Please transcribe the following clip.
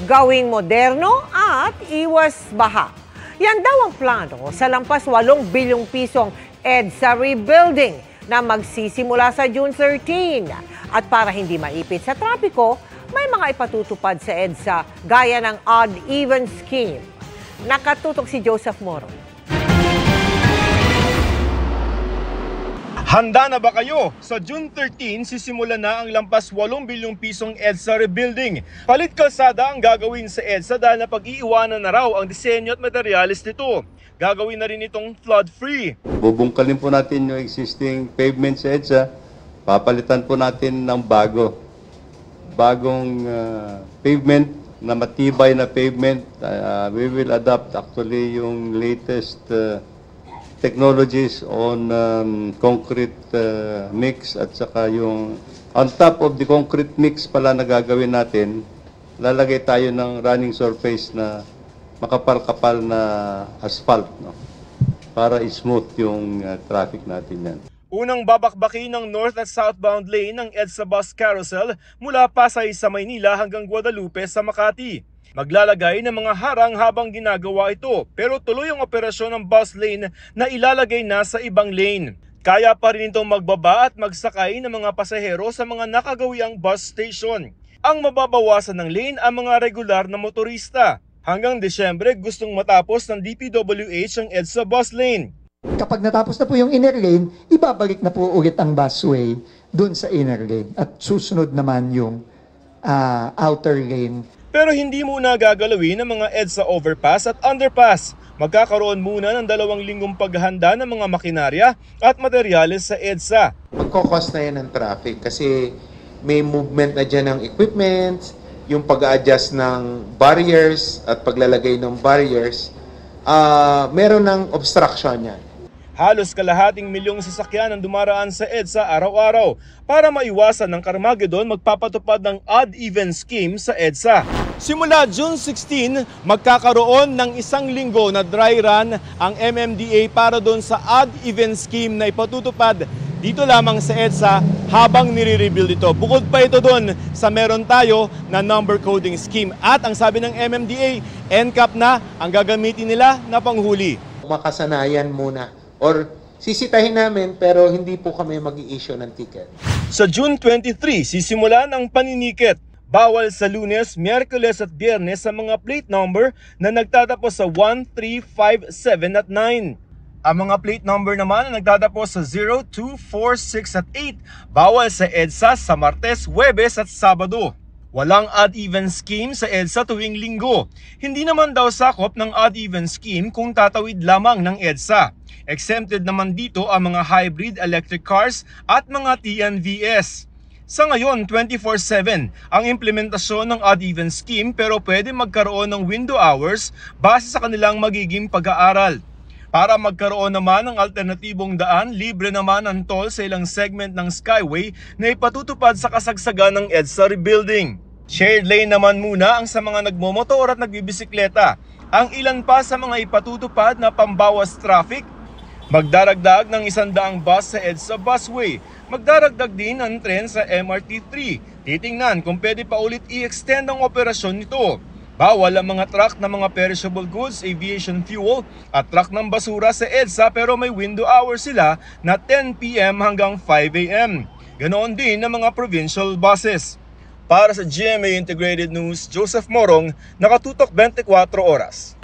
gawing moderno at iwas baha. Yan daw ang plano sa lampas 8 bilyong pisong EDSA rebuilding na magsisimula sa June 13. At para hindi maipit sa trapiko, may mga ipatutupad sa EDSA gaya ng odd-even scheme. Nakatutok si Joseph Moro. Handa na ba kayo? Sa June 13, sisimula na ang lampas 8 bilyong pisong EDSA rebuilding. Palit kalsada ang gagawin sa EDSA dahil napag-iiwanan na raw ang disenyo at materyales nito. Gagawin na rin itong flood-free. Bubungkalin po natin yung existing pavement sa EDSA. Papalitan po natin ng bagong pavement na matibay na pavement. We will adopt actually yung latest technologies on concrete mix at saka yung on top of the concrete mix pala na gagawin natin, lalagay tayo ng running surface na makapal-kapal na asphalt, no? Para smooth yung traffic natin yan. Unang babakbakin ng north at southbound lane ng EDSA Bus Carousel mula Pasay sa Maynila hanggang Guadalupe sa Makati. Maglalagay ng mga harang habang ginagawa ito, pero tuloy ang operasyon ng bus lane na ilalagay na sa ibang lane. Kaya pa rin itong magbaba at magsakay ng mga pasahero sa mga nakagawiang bus station. Ang mababawasan ng lane ang mga regular na motorista. Hanggang Desyembre gustong matapos ng DPWH ang EDSA bus lane. Kapag natapos na po yung inner lane, ibabalik na po ulit ang busway dun sa inner lane at susunod naman yung outer lane. Pero hindi muna gagalawin ng mga EDSA overpass at underpass. Magkakaroon muna ng 2 linggong paghahanda ng mga makinarya at materyales sa EDSA. Magkakos na yan ng traffic kasi may movement na dyan ng equipment, yung pag-a-adjust ng barriers at paglalagay ng barriers, meron ng obstruction yan. Halos kalahating milyong sasakyan ang dumaraan sa EDSA araw-araw. Para maiwasan ng Carmageddon, magpapatupad ng odd-even scheme sa EDSA. Simula June 16, magkakaroon ng 1 linggo na dry run ang MMDA para doon sa odd-even scheme na ipatutupad dito lamang sa EDSA habang nire-rebuild ito. Bukod pa ito doon sa meron tayo na number coding scheme. At ang sabi ng MMDA, NCAP na ang gagamitin nila na panghuli. Makasanayan muna. Or sisitahin namin pero hindi po kami mag-i-issue ng ticket. Sa June 23, sisimulan ang paninikit. Bawal sa Lunes, Miyerkules at Biyernes sa mga plate number na nagtatapos sa 1, 3, 5, 7 at 9. Ang mga plate number naman na nagtatapos sa 0, 2, 4, 6 at 8. Bawal sa EDSA sa Martes, Huwebes at Sabado. Walang odd-even scheme sa EDSA tuwing Linggo. Hindi naman daw sakop ng odd-even scheme kung tatawid lamang ng EDSA. Exempted naman dito ang mga hybrid electric cars at mga TNVS. Sa ngayon, 24/7 ang implementasyon ng odd-even scheme pero pwede magkaroon ng window hours base sa kanilang magiging pag-aaral. Para magkaroon naman ng alternatibong daan, libre naman ang toll sa ilang segment ng Skyway na ipatutupad sa kasagsagan ng EDSA rebuilding. Shared lane naman muna ang sa mga nagmomotor at nagbibisikleta. Ang ilan pa sa mga ipatutupad na pambawas traffic, magdaragdag ng 100 bus sa EDSA busway. Magdaragdag din ang tren sa MRT3. Titingnan kung pwede pa ulit i-extend ang operasyon nito. Bawal ang mga truck na mga perishable goods, aviation fuel at truck ng basura sa EDSA pero may window hours sila na 10 PM hanggang 5 AM. Ganoon din ang mga provincial buses. Para sa GMA Integrated News, Joseph Morong, Nakatutok 24 Oras.